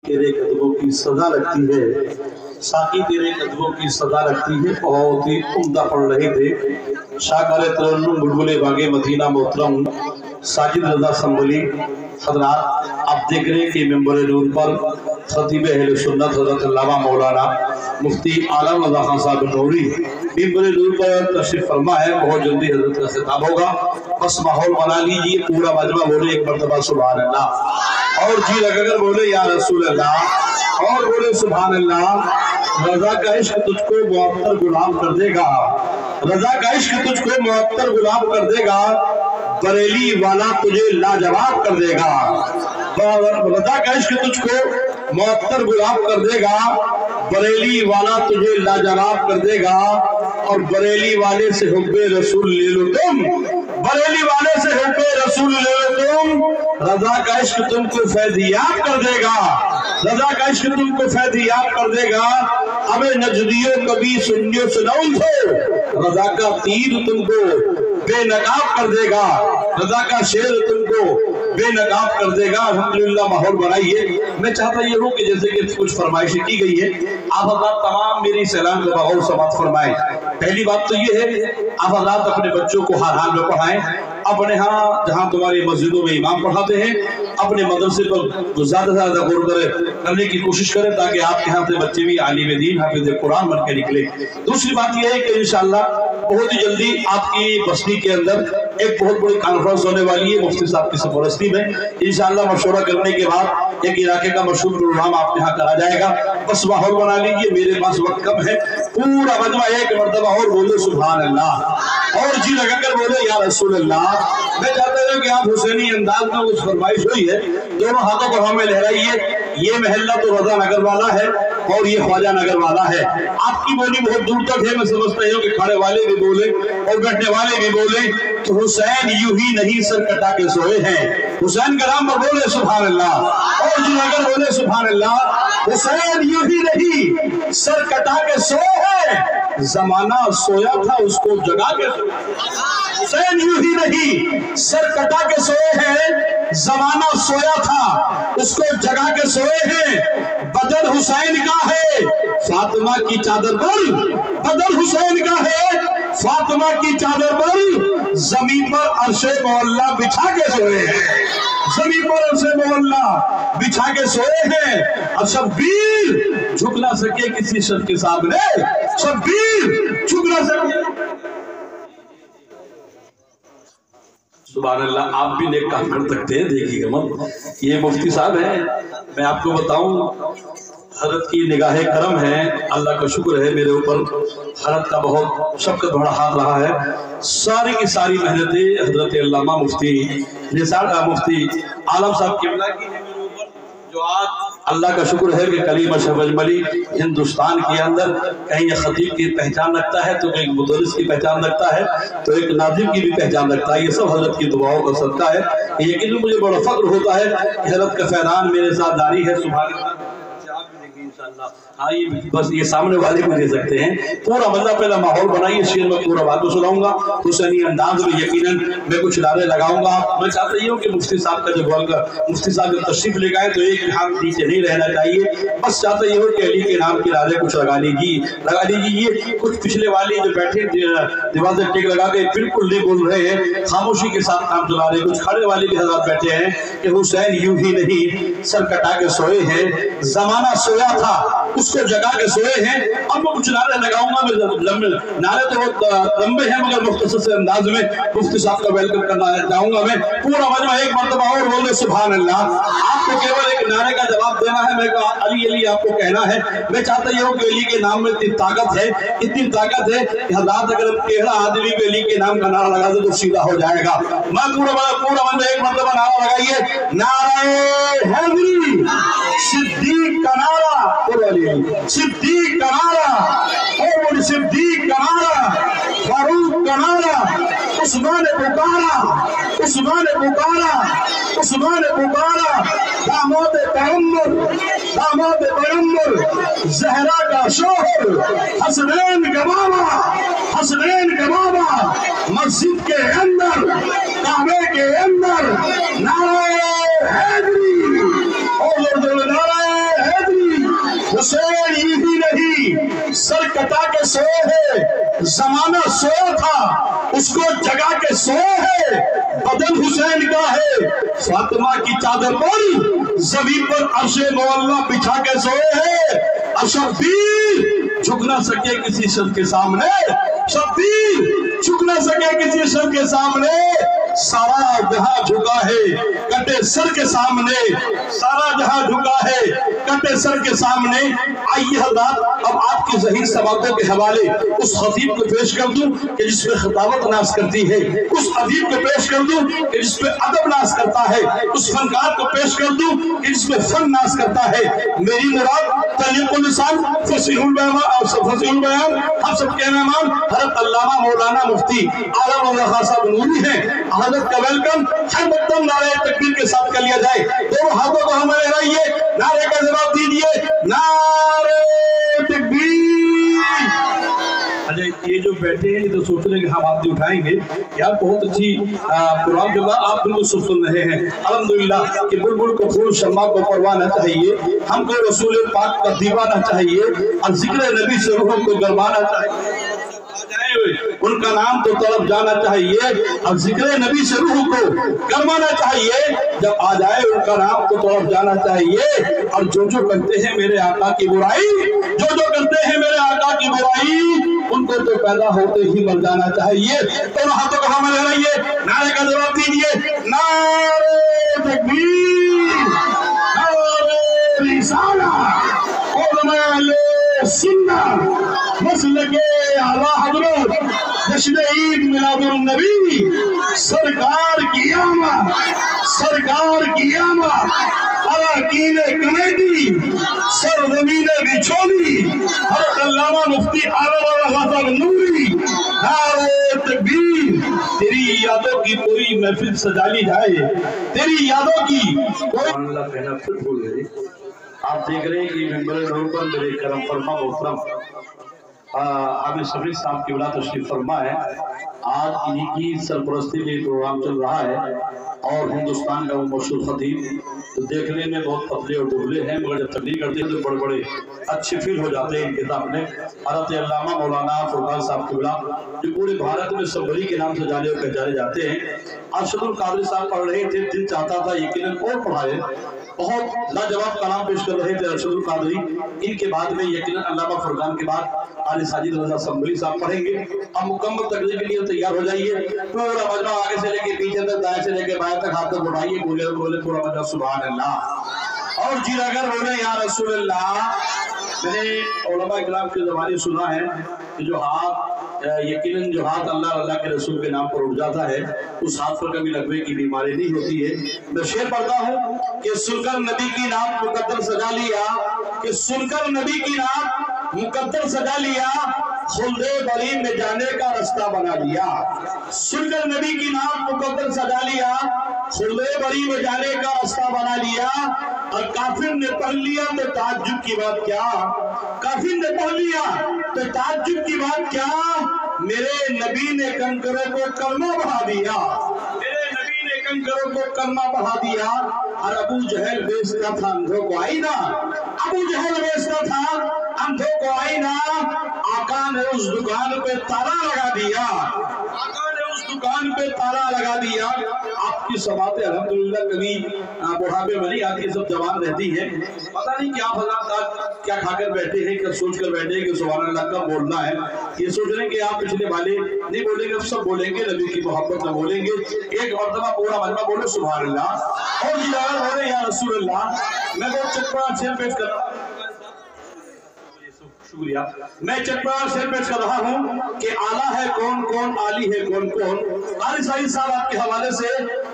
तेरे कदमों की सदा लगती है, साकी तेरे कदमों की सदा लगती है। बहुत ही उम्दा पढ़ रहे थे शाकारे तरन्नुम बुलबुले बागे मदीना मोहतरम साजिद रजा संभली हजरात। आप देख रहे हैं कि मेंबर नूर पर खतीब अहले सुन्नत हजरत अल्लामा मौलाना मुफ्ती आलम रजा खान साहब नूरी मेंबर नूर पर तशरीफ फरमा है। बहुत जल्दी हजरत का खिताब होगा, बस माहौल बना लीजिए। पूरा मजमा बोले एक मरतबा सुभान अल्लाह, और जी लगाकर बोले या रसूल अल्लाह, और बोले सुभान अल्लाह। रजा का इश्क तुझको मुअत्तर गुलाम कर देगा, रजा का इश्क तुझको मुअत्तर गुलाम कर देगा, बरेली वाला तुझे लाजवाब कर देगा। रजा का इश्क तुझको मुअत्तर गुलाम कर देगा, बरेली वाला तुझे लाजवाब कर देगा। और बरेली वाले से हुब्बे रसूल ले लो तुम, बरेली वाले से हुब्बे रसूल ले लो तुम, रजा का इश्क तुमको फैज़ियाब कर देगा, रजा का इश्क तुमको फैज़ियाब कर देगा। अबे नजदियों कभी सुन्नियों सुनाऊं तो रजा का तीर तुमको बेनकाब कर देगा, रजा का शेर तुमको बेनकाब कर देगा। अल्हम्दुलिल्लाह माहौल बनाइए। मैं चाहता ये हूँ कि जैसे कि कुछ फरमाइशें की गई है, आप हज़रात तमाम मेरी सलाम का माहौल समाप्त फरमाएं। पहली बात तो ये है, आप हज़रात अपने बच्चों को हर हाल में पढ़ाएं। अपने यहाँ जहाँ तुम्हारी मस्जिदों में इमाम पढ़ाते हैं, अपने मदरसे पर ज़्यादा से ज़्यादा गौर करने की कोशिश करें, ताकि आपके यहाँ से बच्चे भी आलिम दीन हाफिज़ कुरान बन के निकले। दूसरी बात यह है कि इंशाअल्लाह बहुत ही जल्दी आपकी बस्ती के अंदर एक बहुत बड़ी कॉन्फ्रेंस होने वाली है मुफ्ती साहब की सरपरस्ती में। इंशाअल्लाह मशवरा करने के बाद एक इलाके का मशहूर प्रोग्राम आपके यहाँ करा जाएगा। बस माहौल बना लीजिए, मेरे पास वक्त कम है। पूरा मजमा एक मरतबा और बोलो सुभान अल्लाह, और जी लगाकर बोले या रसूल अल्लाह। मैं चाहता हूँ कि आप हुसैनी अंदाज में कुछ फरमाइश हुई है, दोनों हाथों को हमें लहराइए। ये महल्ला तो रजा नगर वाला है और ये ख्वाजा नगर वाला है। आपकी बोली बहुत दूर तक है, मैं समझता हूँ कि खड़े वाले भी बोले और बैठने वाले भी बोले। तो हुसैन यूं ही नहीं सर कटा के सोए हैं, हुसैन का नाम पर बोले सुभान अल्लाह, और जी नगर बोले सुभान अल्लाह। हुसैन यूं ही नहीं सर कटा के सोए हैं, जमाना सोया था उसको जगा के। हुसैन यूं ही नहीं सर कटा के सोए हैं, जमाना सोया था उसको जगा के सोए हैं। बदल हुसैन का है फातिमा की चादर पर, बदल हुसैन का है फातिमा की चादर पर, जमीन पर अर्शे मोहल्ला बिछा के सोए हैं, जमीन पर अर्शे मोहल्ला बिछा के सोए हैं। अब शब्बीर झुक ना सके किसी शख्स के सामने, शब्बीर झुक ना सके। सुभान अल्लाह, आप भी नेक काम कर सकते हैं, देखिएगा मत। ये मुफ्ती साहब हैं, मैं आपको बताऊं हजरत की निगाह करम है, अल्लाह का शुक्र है मेरे ऊपर। हजरत का बहुत शफ़क़त बड़ा हाथ रहा है। सारी की सारी मेहनतें हजरत अल्लामा मुफ्ती निसार मुफ्ती आलम साहब किबला की है मेरे ऊपर, जो आज अल्लाह का शुक्र है कि कलीम शबजमली हिंदुस्तान के अंदर कहीं एक खतीब की पहचान रखता है, तो एक मुदर्रिस की पहचान रखता है, तो एक नाज़िम की भी पहचान रखता है। ये सब हजरत की दुआओं का सदका है। यकीन मुझे बड़ा फख्र होता है कि हजरत का फैज़ान मेरे साथ जारी है। सुभान आइए, बस ये सामने वाले को दे सकते हैं। पूरा मजा पहला माहौल बनाइए, शेर में पूरा बातों सुनाऊंगा हुसैनी अंदाज में, यकीनन मैं कुछ नारे लगाऊंगा। मैं चाहता हूँ कि मुफ्ती साहब का जब मुफ्ती साहब जब तशरीफ ले गए तो एक हाथ नीचे नहीं रहना चाहिए। बस चाहता ये हो कि अली के नाम के नारे कुछ लगा लीजिए। ये कुछ पिछले वाले जो बैठे दीवार से टेक लगा के बिल्कुल नहीं बोल रहे हैं, खामोशी के साथ काम चला रहे। कुछ खड़े वाले भी हज़रात बैठे हैं कि हुसैन यूं ही नहीं सर कटा के सोए हैं, जमाना सोया था उसको जगा के सोए हैं। अब मैं कुछ नारे लगाऊंगा, नारे तो बहुत लंबे हैं मगर मुख्तसर से अंदाज में मुफ्ती साहब का वेलकम करना चाहूंगा मैं। पूरा मजमा एक मरतबा और बोले सुभान अल्लाह। आपको केवल एक नारे का जवाब देना है, मैं अली अली आपको कहना है। मैं चाहता हूँ कि अली के नाम में इतनी ताकत है, इतनी ताकत है कि हज़रात अगर टेढ़ा आदमी भी अली के नाम का नारा लगा दे तो सीधा हो जाएगा। मैं पूरा मजमा एक मरतबा नारा लगाइए, नारे हैदरी सिद्दीक का नारा, सिद्दीक का नारा, और सिद्दीक का नारा, फारूक का नारा, उस्मान पुकारा, उस्मान पुकारा, उस्मान पुकारा, दामाद पैगंबर, दामाद पैगंबर, ज़हरा का शोहर, हसनैन का बाबा, हसनैन का बाबा, मस्जिद के अंदर, काबे के अंदर, नारे हैदरी, और नारे हुसैन यही नहीं सर कटा के सोए है, जमाना सोया था उसको जगा के सोए है, बदन हुसैन का है फातिमा की चादर पर जमीन पर अर्शे मौला बिछा के सोए है। और शब्बीर झुक ना सके किसी शर के सामने, शब्बीर झुक ना सके किसी शर के सामने, सारा जहां झुका है कटे सर के सामने, सारा जहां झुका है कटे सर के सामने। आइए हज़रात अब आपके ज़हीन सवालों के हवाले उस खतीब को पेश कर दूं कि जिसमें खिताबत नाश करती है, उस अदीब को पेश कर दूं कि जिसमें अदब नाश करता है, उस फनकार को पेश कर दूं कि जिसमें फन नाश करता है। मेरी मुराद तलीक़ुल लिसान फसीहुल बयान हम सबके मेहमान हज़रत अल्लामा मौलाना मुफ्ती आला मौला खान साहब नूरी हैं। हज़रत का वेलकम हर वक्त नारे तकबीर के साथ कर लिया जाए। दोनों हाथों को हमें लहराइए, नारे का जवाब दीजिए, नारे तकबीर। अच्छा ये जो बैठे हैं तो सोच रहे कि हम आप उठाएंगे यार, बहुत अच्छी प्रोग्राम जो आप बिल्कुल सुन रहे हैं अल्हम्दुलिल्लाह कि बुलबुल को फूल शम्मा को परवाना चाहिए, हमको रसूल पाक का दीवाना चाहिए और जिक्र नबी से रूह को गरमाना चाहिए, उनका नाम तो तरफ जाना चाहिए और जिक्र नबी से रूह को गरमाना चाहिए। जब आ जाए उनका नाम तो तरफ जाना चाहिए। और जो जो करते हैं मेरे आका की बुराई, जो जो करते हैं मेरे आका की बुराई, उनको तो पैदा होते ही मर जाना चाहिए। तो हाथों को हमें लहराइए, नारे का जवाब दीजिए, नारे तकबीर, नारे रिसालत, मसलके आला हज़रत जश्न ईद मिलादुन नबी, सरकार की आमद, सरकार की आमद, अरकान कमेटी सरज़मीने बिछोली, हज़रत अल्लामा मुफ्ती आला मौला खान नूरी, नारे तकबीर। तेरी यादों की पूरी महफिल सजा ली जाए, तेरी यादों की कोई अल्लाह कहना फिर भूल गए। आप देख रहे हैं कि मेंबर नूर पर मेरे करम फरमा मोहतरम आमिर शफीक साहब की बला तशरीफ फरमा है। आज इन्हीं की सरपरस्ती में प्रोग्राम चल रहा है और हिंदुस्तान का वो मशहूर खतीब तो देखने में बहुत पतले और दुबले हैं, मगर जब तकरीर करते हैं तो बड़े बड़े अच्छे फील हो जाते हैं इनके सामने। हज़रत अल्लामा मौलाना फुरकान साहब की बला जो पूरे भारत में सबरी के नाम से जाने और पहचाने जाते हैं। अरशदुल कादरी साहब पढ़ रहे थे, दिल चाहता था यकीनन और पढ़ाए, बहुत लाजवाब कलाम पेश कर रहे थे अरशदुल कादरी। इनके बाद में यकीनन अल्लामा फुरकान के बाद आली साजिद रज़ा संभली साहब पढ़ेंगे। अब मुकम्मल तकरीर के लिए तैयार हो जाइए। पूरा मजमा आगे से लेके पीछे तक, दाएं से लेके बाएं तक हाथ तक उठाइए, बोले बोले पूरा मजमा सुभान अल्लाह और जिलागर बोले या रसूल अल्लाह। मैंने उलमा इकराम के ज़माने सुना है कि जो हाथ यकीनन जो हाथ अल्लाह अल्लाह के रसूल के नाम पर उठ जाता है उस हाथ पर कभी लगवे की बीमारी नहीं होती है। मैं शेर पढ़ता हूँ कि सुनकर नबी की नाम मुकद्दर सजा लिया, कि सुनकर नबी की नाम मुकद्दर सजा लिया, खुल्दे बरी में जाने का रास्ता बना लिया। सुनकर नबी की नाम मुकद्दर सजा लिया, खुल्दे बरी में जाने का रास्ता बना लिया। और काफिर ने पढ़ लिया तो ताज्जुब की बात क्या, काफिर ने पढ़ लिया तो ताज्जुब की बात क्या, मेरे नबी ने कंकरों को कलमा बढ़ा दिया, मेरे नबी ने कंकरों को कलमा बढ़ा दिया। और अबू जहल बेचता था अंधों को आईना, अबू जहल बेचता था अंधों को आईना, आका ने उस दुकान पे ताला लगा दिया, आका ने उस दुकान पे ताला लगा दिया। आपकी समाते अल्हम्दुलिल्लाह कभी बुढ़ापे में नहीं आती, सब जवान रहती है। पता नहीं क्या फला क्या खाकर बैठे हैं, क्या सोच कर बैठे हैं कि सुभान अल्लाह कब बोलना है। ये सोच रहे हैं कि आप पिछले वाले नहीं बोलेंगे, अब सब बोलेंगे, नबी की मोहब्बत में बोलेंगे। एक मरतबा पूरा मजमा बोले सुभान अल्लाह और जिलावर बोले या रसूल अल्लाह। मैं बहुत चक्कर शेर पेश कर रहा हूँ, शुक्रिया। मैं चक्कर शेर पेश कर रहा हूँ कि आला है कौन कौन, आली है कौन कौन। आली साहिब साहब आपके हवाले से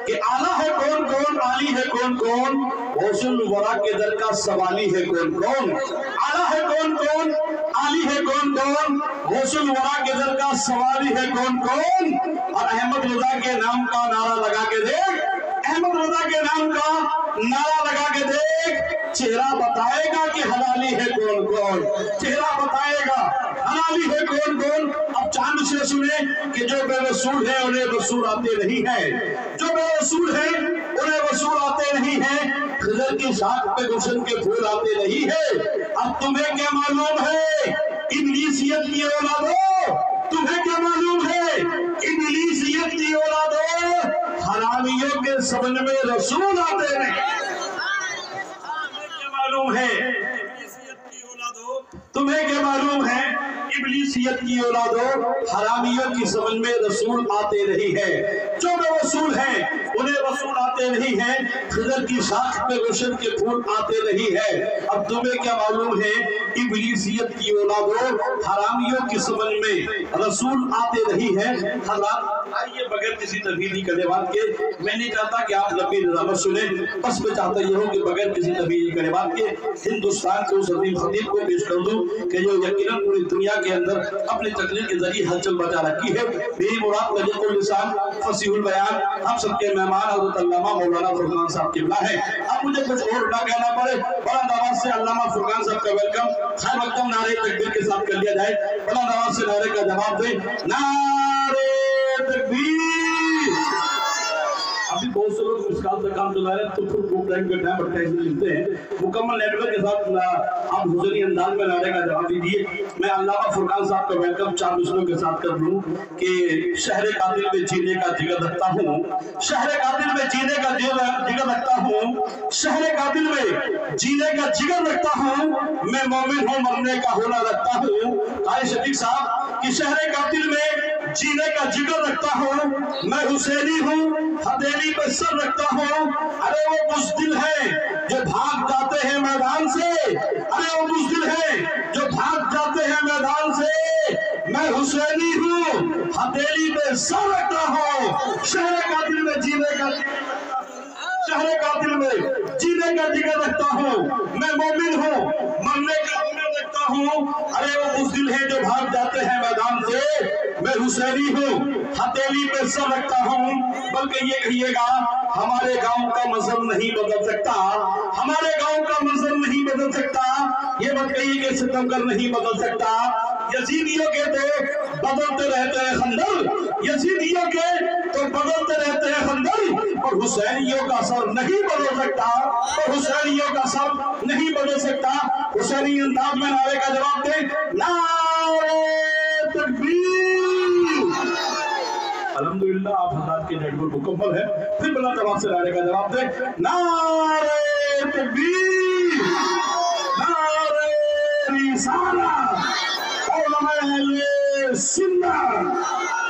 कि आला है कौन कौन, आली है कौन कौन, गौसुल वरा के दर का सवाली है कौन कौन। आला है कौन कौन, आली है कौन कौन, गौसुल वरा के दर का सवाली है कौन कौन। और अहमद रजा के नाम का नारा लगा के देख, अहमद रजा के नाम का नारा लगा के देख, चेहरा बताएगा कि हलाली है कौन कौन, चेहरा बताएगा हलाली है कौन कौन। अब चांद से सुने कि जो बेवसूल है उन्हें वसूल आते नहीं है, जो बेवसूल है उन्हें वसूल आते नहीं है। खिजर की शाख पे गुलशन के फूल आते नहीं है। अब तुम तुम्हें क्या मालूम है इब्लीसियत की औलादो, तुम्हें क्या मालूम है इब्लीसियत की औलादो, हरामियों के समझ में रसूल आते हैं। क्या मालूम है तुम्हें क्या मालूम है इब्लीसियत की औलादो, हरामियों की समझ में रसूल आते नहीं है। जो रसूल हैं उन्हें रसूल आते नहीं है, खिदर की शाख पे गुलशन के फूल आते नहीं है। अब तुम्हें क्या मालूम है इब्लीसियत की औलादो, हरामियों की समझ में रसूल आते नहीं है। हज़रात आइए बगैर किसी तबदीली कलिमात के, मैं नहीं चाहता कि आप लंबी निज़ामत सुने, बस मैं चाहता यह हूँ कि बगैर किसी तबदीली कलिमात के हिंदुस्तान के उस अजीम खतीब को पेश कर दूं कि जो यकीनन पूरी दुनिया के अंदर अपनी तकरीर के जरिए हलचल मचा रखी है। मेरी मुराद तरीक़ुल लिसान फसीहुल बयान हम सबके मेहमान हज़रत अल्लामा मौलाना फुरकान साहब किबला है। अब मुझे कुछ और ना कहना पड़े, बुलंद आवाज़ से अल्लामा फुरकान साहब का वेलकम खैर मकदम नारे तकबीर के साथ कर लिया जाए। बुलंद आवाज़ से नारे का जवाब दे, नारे तकबीर। अभी बहुत से लोग इस काम से काम चला रहे हैं तो फिर वो टाइम करना है, बट लिखते हैं मुकम्मल नेटवर्क के साथ आप हुजूरी अंदाज में नारे का जवाब दीजिए। मैं अल्लामा फुरकान साहब का वेलकम चार दूसरों के साथ कर लूँ कि शहर कातिल में जीने का जिगर रखता हूँ, शहर कातिल में जीने का जिगर रखता हूँ, शहर कातिल में जीने का जिगर रखता हूँ, मैं मोमिन हूँ मरने का होना रखता हूँ। कारी शफीक साहब कि शहर कातिल में जीने का जिगर रखता हूँ, मैं हुसैनी हूँ हथेली पे सर रखता हूँ। अरे वो बुज़दिल है जो भाग जाते हैं मैदान से, अरे वो बुज़दिल है जो भाग जाते हैं मैदान से, मैं हुसैनी हूँ हथेली पे सर रखता हूँ। शहर कातिल में जीने का शहर कातिल में जीने का जिगर रखता हूँ, मैं मोमिन हूँ मरने का होना रखता हूँ। अरे वो बुज़दिल है जो भाग जाते हैं मैदान से, मैं हुसैनी हूँ हथेली पे सर रखता हूँ। बल्कि ये कहिएगा हमारे गांव का मजहब नहीं बदल सकता, हमारे गांव का मजहब नहीं बदल सकता, ये मत कहिए कि सितमगर नहीं बदल सकता। यजीदियों के तो बदलते रहते हैं खंजर, यजीदियों के तो बदलते रहते हैं खंजर, और हुसैनियों का सर नहीं बदल सकता, और हुसैनियों का सर नहीं बदल सकता। हुसैनी अंदाज में नारे का जवाब दे, नारे तकबीर। अल्हम्दुलिल्लाह आप हज़रात के नेटवर्क मुकम्मल है, फिर बुलंद आवाज़ से नारे का जवाब दे, नारे तकबीर, नारे रिसालत,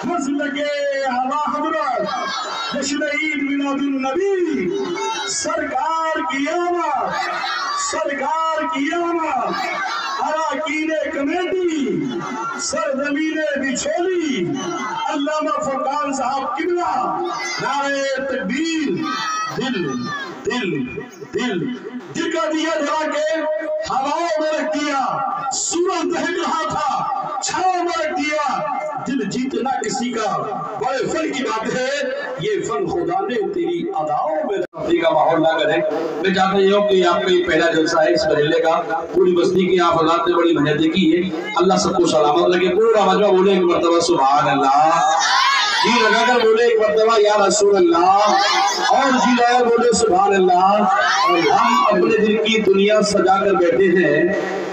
मसलके आला हज़रत, जश्न ईद मिलादुन नबी, सरकार की आमद, सरकार की आमद, अराकीने कमेटी, सरजमीने बिछोली, अल्लामा फुरकान साहब किबला, नारे तकबीर। दिल दिल दिल दिल का दिया जला के हवाओं में रख दिया, सूरज दहक रहा था छाओं में रख दिया, दिल जीतना किसी का बड़े फन की बात है, ये फन खुदा ने तेरी अदाओं में का माहौल ना करे। मैं चाहता हूँ कि आपका ये पहला जलसा है इस महीने का, पूरी बस्ती की आप हज़रात ने बड़ी मेहनत की है, अल्लाह सबको सलामत लगे। पूरा मजमा बोले एक मरतबा सुभान अल्लाह, जी लगाकर बोले एक मरतबा या रसूल अल्लाह, और जी लगाकर बोले सुभान अल्लाह। और हम अपने दिल की दुनिया सजा कर बैठे हैं,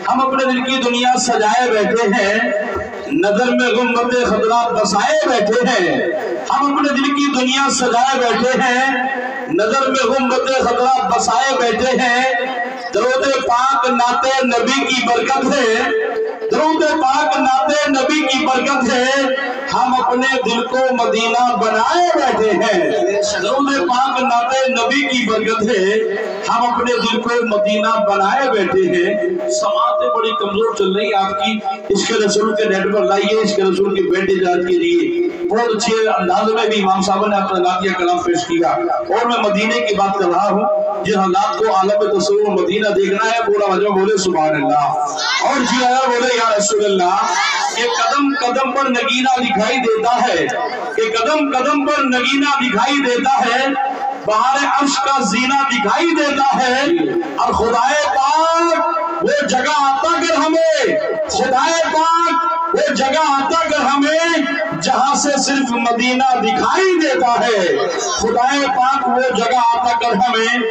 हम अपने दिल की दुनिया सजाए बैठे हैं, नजर में गुम्बते खतरा बसाए बैठे हैं, हम अपने दिल की दुनिया सजाए बैठे हैं, नजर में गुम्बते खतरा बसाए बैठे हैं। दरूद पाक नाते नबी की बरकत है, दरूद पाक नाते नबी की बरकत है, हम अपने दिल को मदीना बनाए बैठे हैं। दरूद पाक नाते नबी की बरकत है, हम अपने दिल को मदीना बनाए बैठे हैं। समातें बड़ी कमजोर चल रही आपकी, इसके रसूल के नेट पर लाइए, इसके रसूल की बेटी जात के लिए बहुत अच्छे अंदाज में भी इमाम साहब ने अपना नातिया कलाम पेश किया। और मैं मदीने की बात कर रहा हूँ, जिन हालात को आलम तस्वीर मदीना देखना है, पूरा वजह बोले सुभान अल्लाह, और जी आया बोले या रसूल अल्लाह। कि कदम कदम पर नगीना दिखाई देता है, कि कदम कदम पर नगीना दिखाई देता है, बहार अर्श का जीना दिखाई देता है। और खुदाए पाक वो जगह आता कर हमें, खुदाए पाक वो जगह आता कर हमें जहां से सिर्फ मदीना दिखाई देता है। खुदाए पाक वो जगह आता कर हमें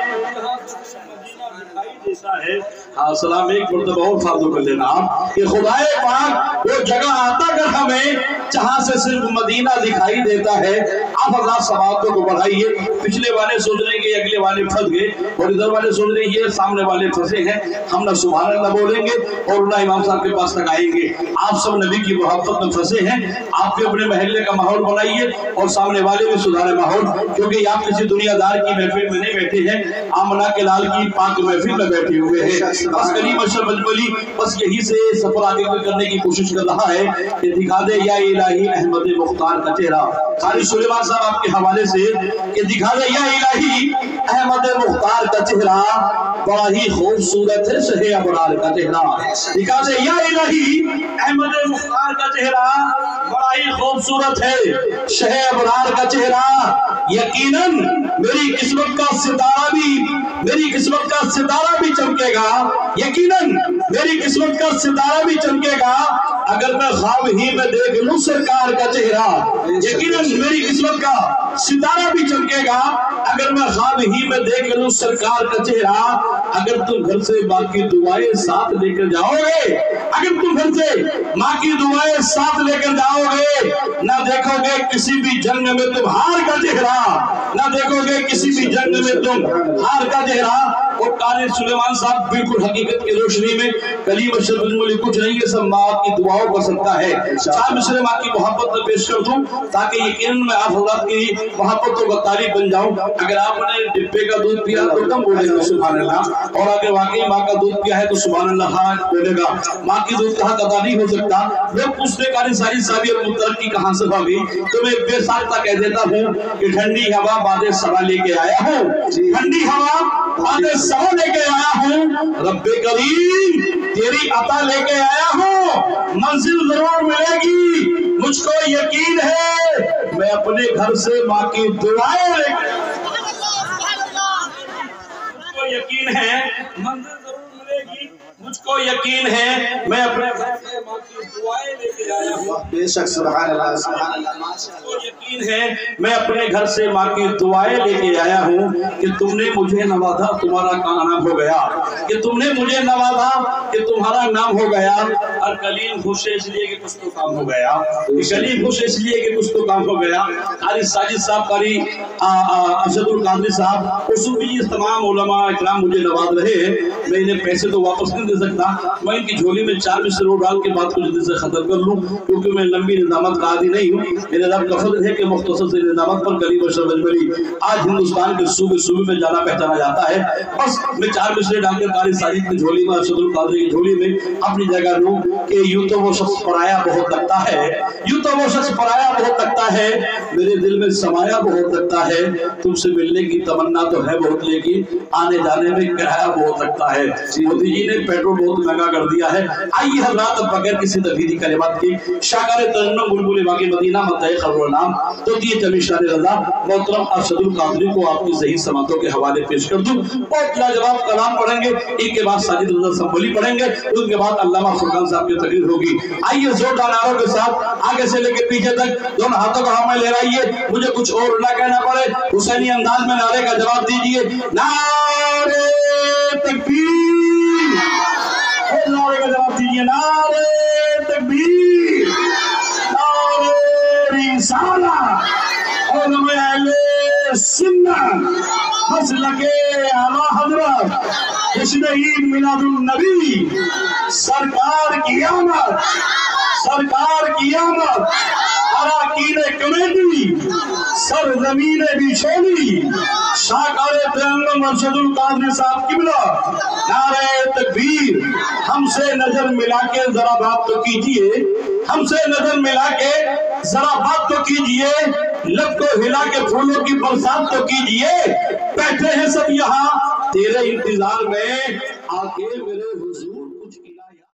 देता है। सलाम एक मरतबा और फार्दो कर लेना आप कि खुदाए पाक वो जगह आता कर हमें जहां से सिर्फ मदीना दिखाई देता है। आप अल्लाह सवाबों को बढ़ाइए। पिछले वाले सोच रहे कि अगले वाले फंस गए और इधर वाले सोच रहे ये सामने वाले फंसे हैं, हम ना सुभान अल्लाह बोलेंगे और ना इमाम साहब के पास तक आएंगे। आप सब नबी की मोहब्बत में फंसे हैं। आप भी अपने महल्ले का माहौल बनाइए और सामने वाले भी सुधारे माहौल, क्योंकि आप किसी दुनियादार की महफिल में नहीं बैठे हैं, आमना के लाल की पाक महफिल में बैठे हुए हैं। बस कलीम अशरफ अजमली बस यही से सफर आगे करने की कोशिश कर रहा है कि दिखा दे या इलाही अहमद मुख्तार का चेहरा। कारी सुलेमान साहब आपके हवाले से कि दिखा दे या इलाही अहमद मुख्तार का चेहरा, बड़ा ही खूबसूरत है शहे अबरार का चेहरा। दिखा दे या इलाही अहमद मुख्तार का चेहरा, बड़ा ही खूबसूरत है शहे अबरार का चेहरा। यकीनन मेरी किस्मत का सितारा भी चमकेगा, यकीनन मेरी किस्मत का सितारा भी चमकेगा अगर मैं ख्वाब ही में देख लूं सरकार का चेहरा। यकीनन मेरी किस्मत का सितारा भी चमकेगा अगर मैं ख्वाब ही में देख लूं सरकार का चेहरा। अगर तुम घर से माँ की दुआएं साथ लेकर जाओगे, अगर तुम घर से माँ की दुआएं साथ लेकर जाओगे, ना देखोगे किसी भी जंग में तुम हार का चेहरा, ना देखोगे किसी भी जंग में तुम हार का चेहरा। और कारी सुलेमान साहब बिल्कुल हकीकत की रोशनी में कलीम अशरफ अजमली कुछ नहीं है, सब माँ की दुआओं कर सकता है। चार मिसरे माँ की मोहब्बत में पेश कर दूं ताकि यकीनन मैं आप हज़रात की मोहब्बतों का तारीफ बन जाऊं। अगर आपने डिब्बे का दूध पिया तो कम बोलेगा सुभान अल्लाह, और अगर वाकई माँ का दूध पिया है तो सुभान अल्लाह हाँ बोलेगा। माँ की दूध का हक अदा नहीं हो सकता। लोग पूछते कारी सारी साबियत मुतरक्की कहाँ से भागी, तो मैं बेसाख्ता कह देता हूँ कि ठंडी हवा बादे सवा लेके आया हूँ, ठंडी हवा बादे सवा लेके आया हूँ, रब्बे करीम तेरी अता लेके आया हूँ, मंजिल जरूर मिलेगी मुझको यकीन है, मैं अपने घर से माँ की दुआएं लेके, मुझको यकीन है मंजिल जरूर मिलेगी, मुझको यकीन है मैं अपने घर से माँ की दुआएं लेके आया हूँ। बेशक सुभान अल्लाह सुभान अल्लाह। मुझको यकीन है मैं अपने घर से माँ की दुआएं लेके आया हूँ कि तुमने मुझे नवाजा तुम्हारा नाम हो गया, कि तुमने मुझे नवाजा कि तुम्हारा नाम हो गया। और कलीम खुश है इसलिए कि कुछ तो काम हो गया, कलीम खुश है इसलिए कि कुछ तो काम हो गया। कारी साजिद साहब, कारी अरशदुल कादरी साहब, उसूफी तमाम उलमा इकराम मुझे नवाज रहे हैं। मैं इन्हें पैसे तो वापस नहीं दे सकता, मैं इनकी झोली में 4 मिसरे डाल के बात को जल्दी से खत्म कर लूं, क्योंकि मैं लंबी निजामत का आदी नहीं हूँ। मेरे रब का फज़ल है कि मुख्तसर से निजामत पर कलीम अशरफ अजमली आज हिंदुस्तान के सूबे सूबे में जाना पहचाना जाता है। बस मैं 4 मिसरे डालकर कारी साजिद की झोली में, अरशदुल कादरी की झोली में अपनी जगह लूं कि यूं तो वो शख्स पराया बहुत लगता है, यूं तो वो शख्स पराया बहुत लगता है, मेरे दिल में समाया बहुत लगता है। तुमसे मिलने की तमन्ना तो है बहुत, लेकिन आने जाने में किराया बहुत लगता है। मोदी जी ने पेट्रोल बहुत महंगा कर दिया है। आइए हज़रात बगैर किसी तफरीदी कलिमात की शाकर तरन्नुम बुलबुल बाग़े मदीना मतए ख़बर नाम तो दिए जमीशान रज़ा मोहतरम अरशदुल कादरी को आपकी सही समातों के हवाले पेश कर दूं। बहुत लाजवाब कलाम पढ़ेंगे, इनके बाद साजिद रज़ा संभली पढ़ेंगे, उसके बाद अल्लामा फुरकान साहब की तकरीर होगी। आइए जोरदार नारों के साथ आगे से लेकर पीछे तक दोनों हाथों को हमें लहराइए, मुझे कुछ और ना कहना पड़े, हुसैनी अंदाज में नारे का जवाब दीजिए। नारे तकबीर, नारे का जवाब दीजिए। नारे तकबीर, नारे रिसालत और अहले सुन्नत मसलके आला हज़रत जश्न ईद मिलादुन नबी, सरकार की आमद, सरकार की आमद, अराकीन कमेटी, सरजमीन बिछोली, शाकर तरन्नुम अरशदुल कादरी साहब किबला, नारे तकबीर। हमसे नजर मिला के जरा बात तो कीजिए, हमसे नजर मिला के जरा बात तो कीजिए, लब को हिला के फूलों की बरसात तो कीजिए। बैठे हैं सब यहाँ तेरे इंतजार में, आके